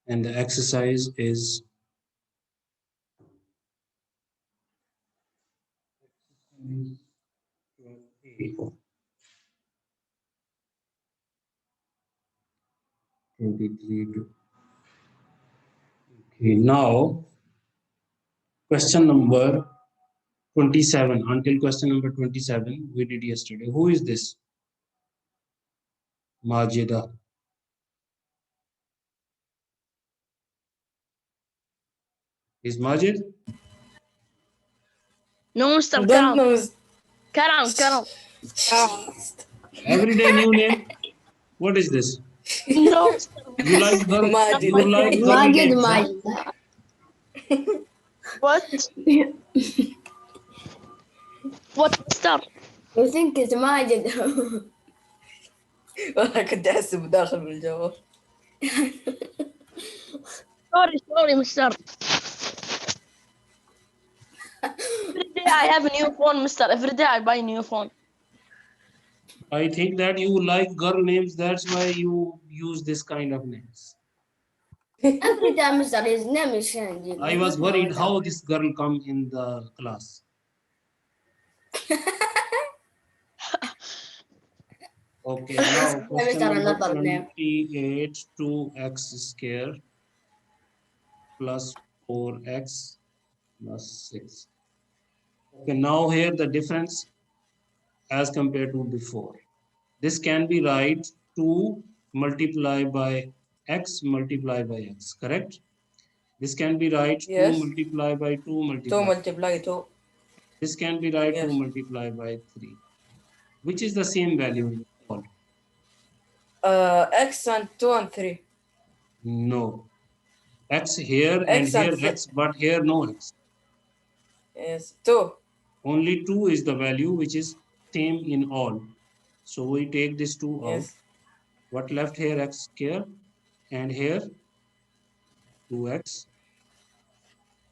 And the exercise is A. 23 to. Okay, now question number 27. Until question number 27, we did yesterday. Who is this? Majida. Is Majid? No, Mr. Don't Karam. know. Karam. Every day new name. What is this? No, You like girl? Majid. You like girl Majid, names, huh? Majid. what? What, Mr. You think it's Majid. والله كنت احسب داخل بالجواب. Sorry, Mr. Every day I have a new phone, Mr. Every day I buy a new phone. I think that you like girl names. That's why you use this kind of names. Every time Mr. His name is changing. I was worried how this girl come in the class. Okay, now question number 28, 2x square plus 4x plus 6. Okay, now here the difference as compared to before. This can be right 2 multiplied by x multiplied by x, correct? This can be right Yes. 2 multiplied by 2 2 multiplied. multiply 2. This can be right Yes. 2 multiplied by 3. Which is the same value in all? X and 2 and 3. No. X here X and here and x, but here no x. Yes, 2. Only 2 is the value which is same in all. So we take this 2 out. Yes. What left here? X square, and here 2x,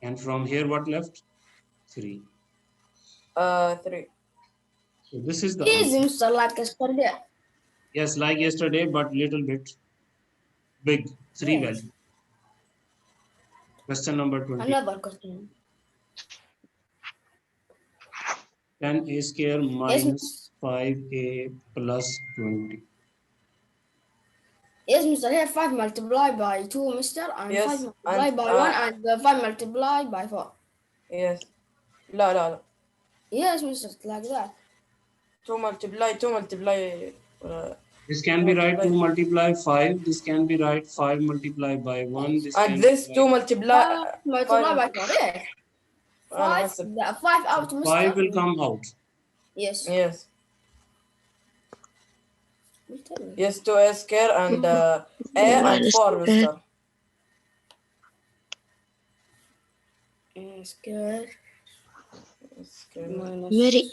and from here what left? 3. 3. So this is the Easy, answer. Mr. Like yesterday. Yes, like yesterday, but little bit big. 3 Yes. value. Question number 20. Another question. 10a square minus 5a plus 20. Yes, Mr. Here 5 multiplied by 2, Mr. And Yes, 5 multiplied and, by 1 and 5 multiplied by 4. Yes. لا لا لا. Yes, Mr. Like that. 2 multiply. This can be right 2 multiply 5. This can be right 5 multiply by 1. This And can this be 2 right multiply. Multiply by 4. Yes. 5 out, Mr. 5 will come out. Yes. Yes. Yes, 2a square and a and 4, Mr. Square. Very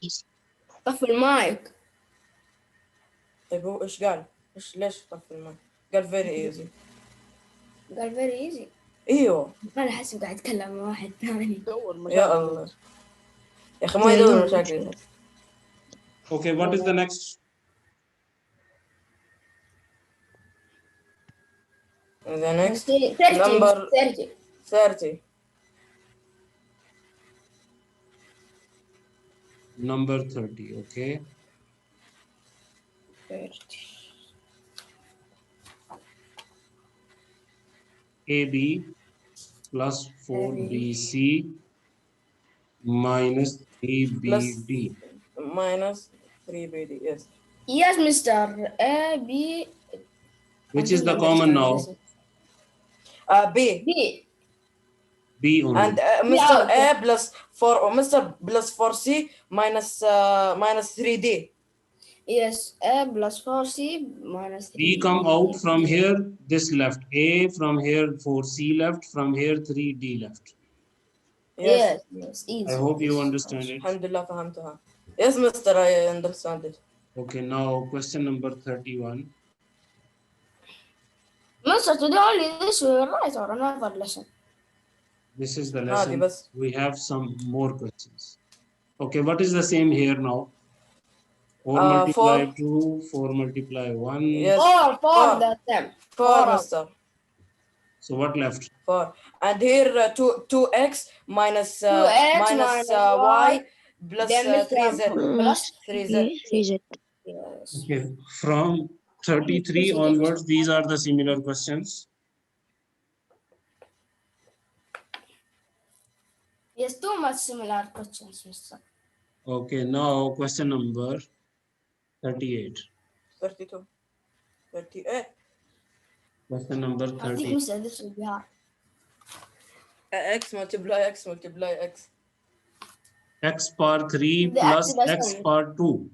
easy. طفي المايك. طيب هو ايش قال؟ ليش طفي الماء؟ قال very easy. قال very easy. ايوه. أنا أحسب قاعد أتكلم مع واحد ثاني. يا الله. يا أخي ما يدور مشاكل. Okay, what is the next? The next 30, number 30. 30. Number 30, okay. 30. AB plus 4BC minus 3BD. Minus 3BD, yes. Yes, Mr. A, B. Which is the common now? B. B. B only. And Mr. A plus 4 or Mr. plus 4C minus minus 3D. Yes, A plus 4C minus 3. B come out from here, this left. A from here, 4C left. From here, 3D left. Yes, yes, easy. I hope you understand it. Alhamdulillah, فهمتها. Yes, Mr. I understand it. Okay, now question number 31. Master, today only this will write or another lesson? This is the lesson. We have some more questions. Okay, what is the same here now? 4 multiply 2, 4 multiply 1. Yes. 4 that time. 4, Mr. So what left? 4. And here 2x minus 2x minus minus y plus then Mr. 3z. plus 3z. 3z. yes. Okay, from 33 onwards, these are the similar questions. Yes, too much similar questions, Mr. Okay, now question number 38. 32. 38. Question number I think 30. Mr. This will be hard. X multiply x multiply x. X power 3 The plus active x assignment. power 2.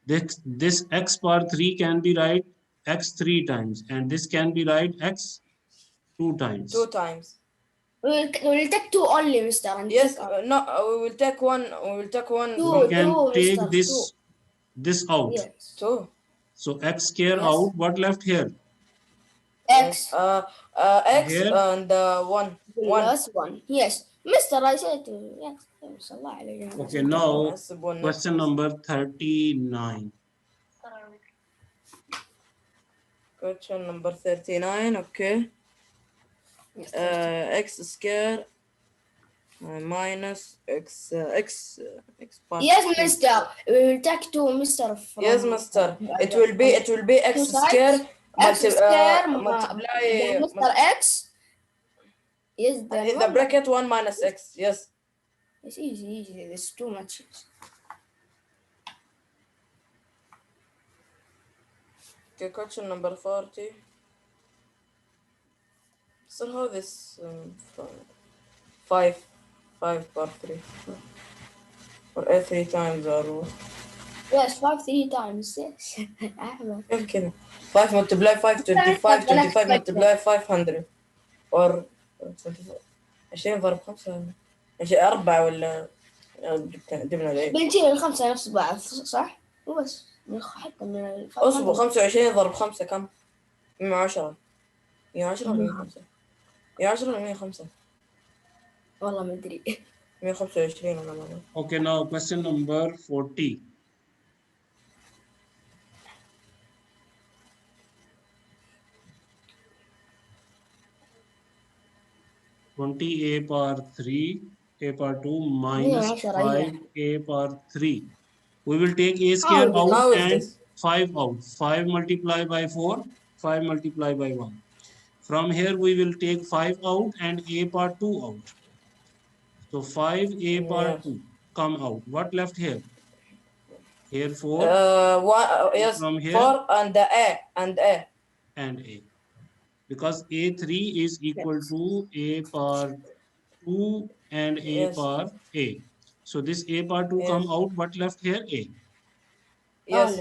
This x power 3 can be write x 3 times, and this can be write x 2 times. 2 times. We will take 2 only, Mr. And Yes, take out. no, we will take one. We will take one. Two. We can Two, take Mr. this out. Yes. 2. So x square Yes. out. What left here? Yes. X X Here? and 1. 1. plus 1. Yes. Mr. I said to yes. Allah alayhi. Okay, now نحسب one question number 39. Question number 39. Okay. Yes, X square minus x power yes, 3. Mr. We will take 2, Mr. From Yes, Mister. It will be x two sides. square X square multiply then Mr. X. Yes, then in the one. bracket 1 minus x. Yes. It's easy. It's too much. Okay, question number 40. So how this 5 power 3 or 3 times or Yes, 5 3 times. Yes. Ahmed. يمكن 5 multiply 5 25 25 multiply 500 or 25 20 ضرب 5 4 ولا جبنا ليه بنشيل الخمسة نفس بعض صح؟ وبس حتى من اصبر 25 ضرب 5 كم؟ 110 110 ولا 105 110 ولا 105 والله ما ادري 125 ولا ما Okay, now question number 40. A power 3, A power 2 minus 5 A power 3. We will take A square out and 5 out. 5 multiplied by 4, 5 multiplied by 1. From here we will take 5 out and A power 2 out. So 5 A power 2 come out. What left here? Here 4. yes, from here 4 and A and A. And A. Because A3 is equal to A power 2 and A power A. So this A power 2 come out. What left here? A. Yes.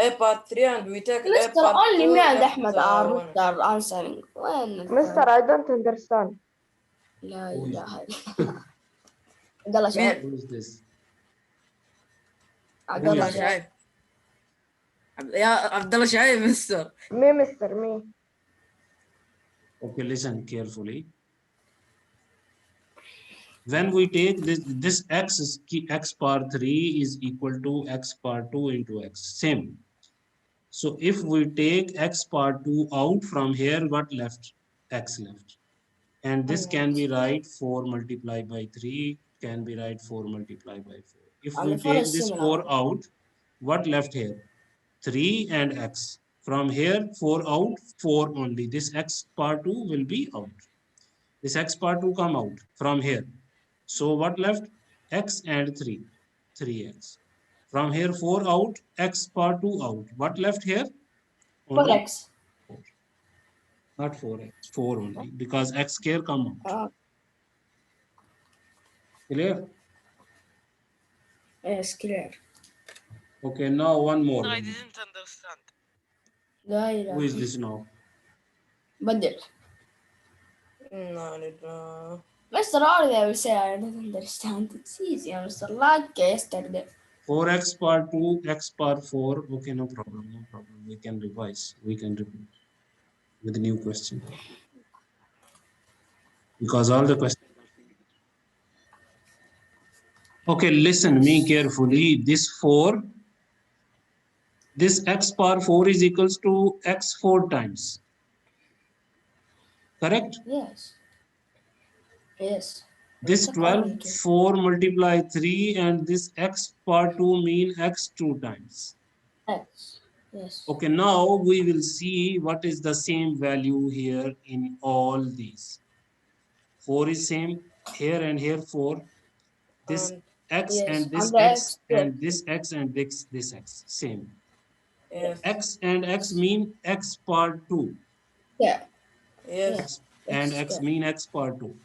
A power 3 and we take A Mr. power 2. Only me and Ahmed are Mr. answering. Mister, I don't understand. لا إله إلا عبد الله شعيب. Who is this? عبد الله شعيب. يا عبد الله شعيب مستر. Me, Mister, me. Okay, listen carefully. When we take this x power 3 is equal to x power 2 into x. Same. So if we take x power 2 out from here, what left? X left. And this can be right 4 multiplied by 3, can be right 4 multiplied by 4. If we take this 4 out, what left here? 3 and x. From here, 4 out, 4 only. This x power 2 will be out. This x power 2 come out from here. So what left? X and 3. 3x. From here, 4 out, x power 2 out. What left here? Only 4x. 4. Not 4x, 4 only. Because x square come out. Clear? Yes, clear. Okay, now one more. I didn't understand. Who is this now? بدل. No. Mr. Already I will say I don't understand. It's easy, Mr. Like yesterday. 4x power 2, x power 4. Okay, no problem, no problem. We can revise. We can repeat with a new question. Because all the questions. Okay, listen me carefully. This 4, this x power 4 is equals to x 4 times. Correct? Yes. Yes. This 12, 4 multiply 3, and this x power 2 mean x 2 times. X. Yes. Okay, now we will see what is the same value here in all these. 4 is same here and here 4. This And x Yes. and this And the x X. and this x and this x same. yes, X and x mean x power 2. Yeah. yes, X and X x square. mean x power 2.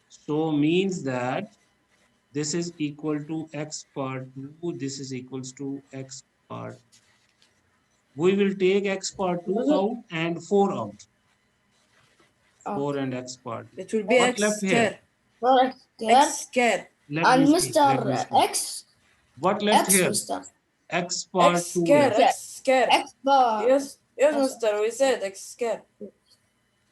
So means that this is equal to x power 2. This is equals to x power. We will take x power 2 out and 4 out. 4 and x power 2. it will be What x left here? square. For X X square. square. Let And me speak. Let me Mr. speak. X. What left X, here? Mr. X power X 2 square. left. X square. X bar. Yes, yes, Yes. mister. We said X square.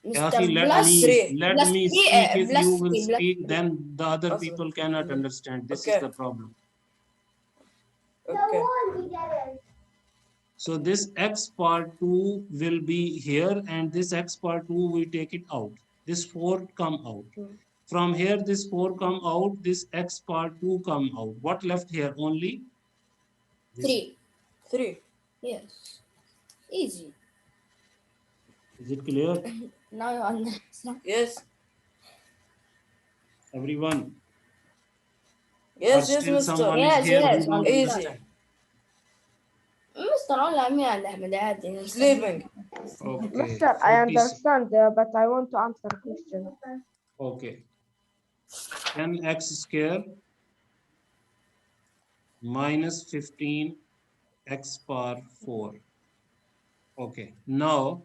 Mr. Akhi, Plus let plus me 3 speak. If plus you will 3 plus speak, 3. then the other Awesome. people cannot understand. This is Okay. the problem. Okay. So this x power 2 will be here, and this x power 2 we take it out. This 4 come out. From here, this 4 come out. This x power 2 come out. What left here? Only this. 3. 3. Yes. Easy. Is it clear, Now you understand. Yes. everyone? Or Yes, yes, still mister. someone is Yes, here who yes. don't Easy. understand? Mr. only me and Ahmed عادي. Sleeping. Okay. Mister, I 40 understand, but I want to answer question. Okay. 10x square minus 15x power 4. Okay. Now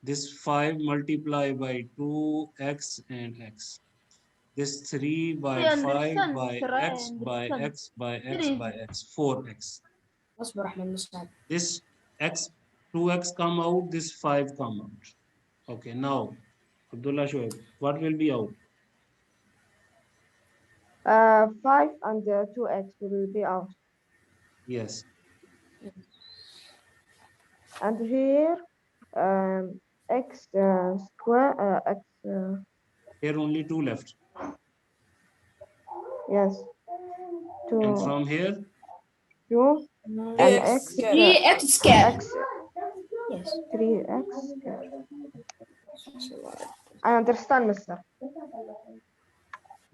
this 5 multiply by 2x and x. This 3 by I 5 understand, by Mister. I x by understand. x by x Very by easy. x. 4x. اصبر احمد مستعد. This x 2x come out. This 5 come out. Okay. Now Abdullah Shoaib, what will be out? 5 and 2x will be out. Yes. And here, x square, x, Here only 2 left. yes, And 2, from here, 2, 3 and X x, square. 3x square. x, Yes. 3x. I understand, Mister.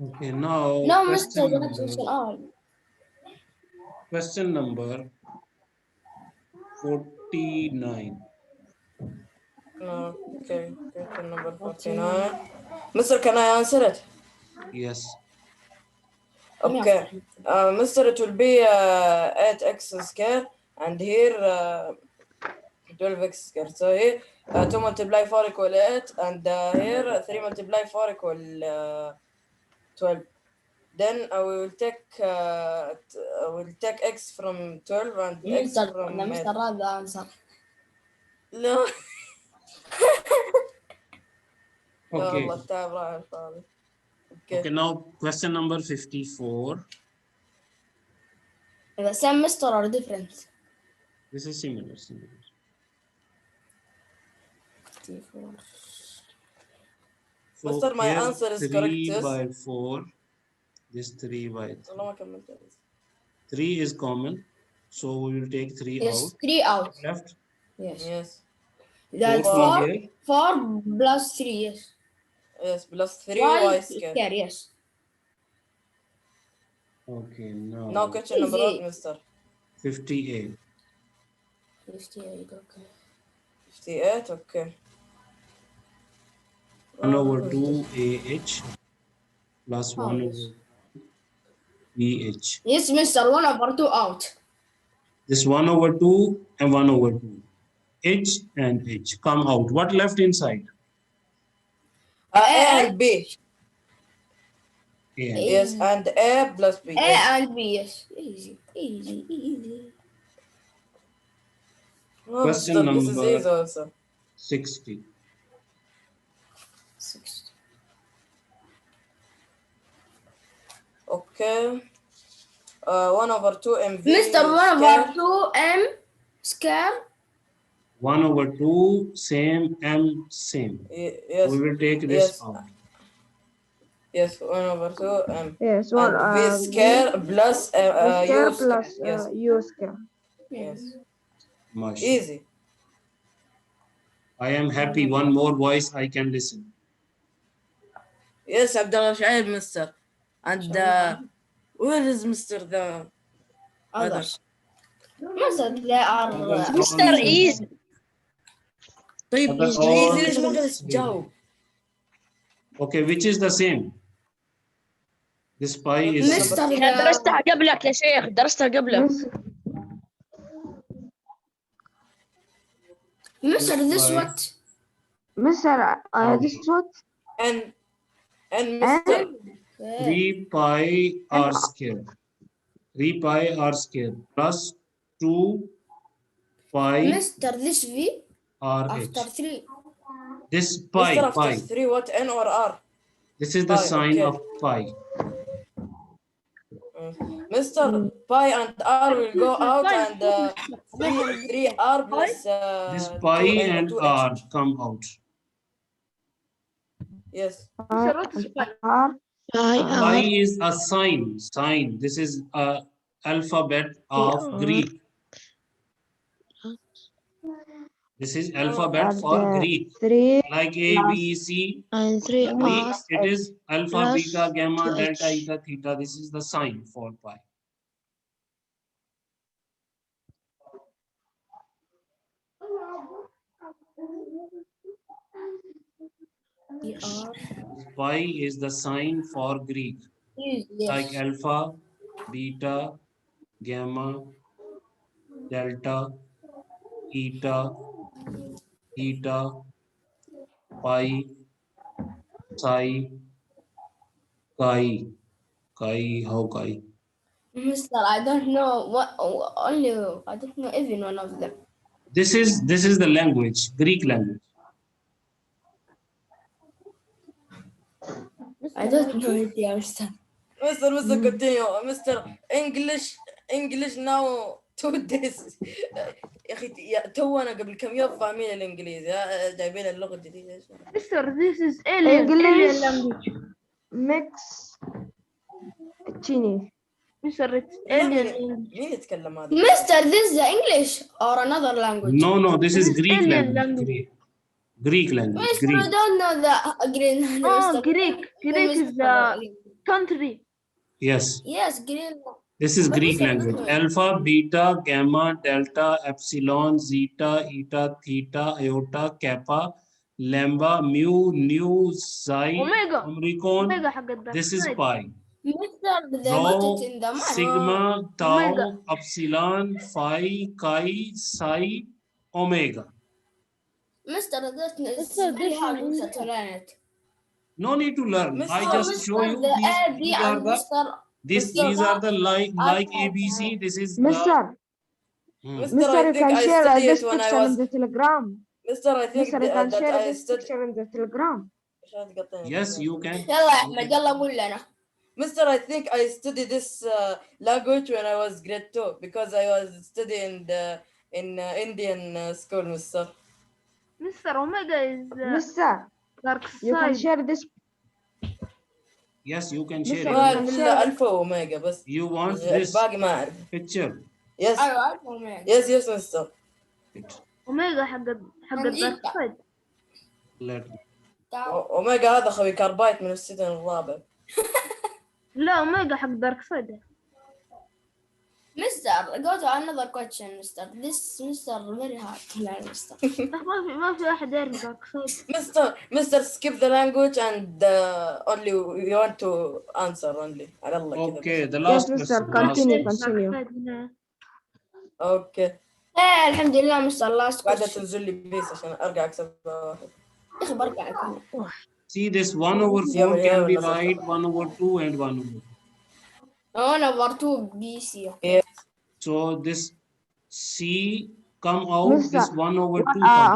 okay, now No, Mr. That's all. question number 49. No. Okay. Question number 49. Mister, can I answer it? Yes. Okay. Mister, it will be 8x square, and here 12x square. So here 2 multiply 4 equal 8, and here 3 multiply 4 equal 12. Then I will take x from 12 and x Mr. from Mr. هذا answer. لا يا Okay. الله التعب راح على الفاضي. Okay, now question number 54. The same Mr. or different? This is similar. So Mister, my here answer is 3 correct, yes? by 4. This 3 by 3. والله ما كملت. 3 is common. So we will take 3 Yes, out. 3 out. Left. Yes. Yes. That's 4 from 4. here. 4 plus 3, yes. Yes, plus 3 Y y square. square, yes. Okay, now Now question number what, Easy. Mister? 58. 58, okay. 58, okay. 1 over 2 AH plus Oh, 1 yes. over BH. Yes, Mr. 1 over 2 out. This 1 over 2 and 1 over 2. H and H come out. What left inside? A and B. A and Yes, and A plus B. A Yes. and B, yes. Easy, easy, easy. Oh, Question Mister, this is number easy also. 60. 6. Okay. 1 over 2 MV Mr. 1 square. over 2 M square 1 over 2, same, m, same. Yes. We will take this Yes. out. Yes, 1 over 2 Yes, and v square plus square u plus square. Yes. u square. Yes. Mashallah. Easy. I am happy. One more voice I can listen. Yes, Abdullah Shaib, Mister. And where is Mister the Others. Mister, they are. Others Mr. all Easy. طيب Others easy all ليش ما قدرت same. تجاوب؟ Okay, which is the same? This pi is Mister, درستها قبلك يا شيخ، درستها قبلك. Mister, this pi. what? Mister, this is what? and Mister 3 pi r square. 3 pi r square plus 2 pi Mister, this V r after h. 3. This Mister pi, after pi. 3 what N or R? This is the Pi, sign okay. of pi. Mister pi and R will go out and 3 R plus This pi 2 and 2 r H. come out. Yes. Pi is a sign. Sign. This is a alphabet of Greek. This is alphabet for Greek. 3 Like A, B, C. And 3 Greek, R it is alpha, plus beta, gamma, 2H. delta, eta, theta. This is the sign for pi. Pi is the sign for Greek. Like alpha, beta, gamma, delta, eta, theta, pi, psi, chi. Chi, how chi? Mister, I don't know what. Only I don't know even one of them. This is the language, Greek language. I don't know it, Mister. Mister continue. Mister English now 2 days. يا اخي تونا قبل كم يوم فاهمين الانجليزي جايبين اللغه الجديده. Mister, this is alien English language. mix Chinese. Mister, it's alien مين language. مين يتكلم هذا؟ Mister, this is the English or another language? No, this is This is Greek alien language. language. Greek language. Mister, Greek. I don't know the green. Oh, Greek. Greek is the country. Yes. Yes, green. This is But Greek Mister, language. don't know. Alpha, beta, gamma, delta, epsilon, zeta, eta, theta, iota, kappa, lambda, mu, nu, xi, Omega. omicron. Omega حق الدرس. This is pi. Mister, they put Rho, it in the map. sigma, tau, Omega. epsilon, phi, chi, psi, omega. Mister, it's Mister, very this hard one Mister, to learn it. No need to learn. I Mister, just show you the these. A, B, These are and the Mister. these are the like ABC. This is the. Mister, Mister, Mister, I you think can I share studied this it when I picture in was. the Telegram. Mister, I think Mister, you can that share I this studied. picture in the Telegram. Yes, you can. يلا يا أحمد يلا قول لنا. Mister, I think I studied this language when I was grade 2 because I was studying in Indian school, Mister. Mister, Omega is Mister, dark you can side. share this. Yes, you can share Mister, it. you ما can أعرف share إلا this. ألفا وأوميجا بس. You want this باقي ما أعرف. picture? Yes. أيوة عارفهم يعني. Yes, Mister. Omega حق الدارك سايد. Let me. أوميجا هذا خوي كاربايت من السيزون الرابع. لا أوميجا حق دارك سايد. Mister, go to another question, Mister. This Mister very hard to learn, Mister. ما في أحد يعرف دارك سايد. Mister, skip the language and only you want to answer only. على الله كذا. Okay, the Yes, last Mister, question. continue, دارك continue. سايد هنا. Okay. إيه الحمد لله Mister last قاعدة question. تنزل لي بيس عشان أرجع أكسب واحد. يا أخي برجع أكمل. See, this 1 over 4 can be right 1 over 2 and 1 over 2. أنا برتو BC. Yes. So this C come out, Mister, this 1 over 2 come out.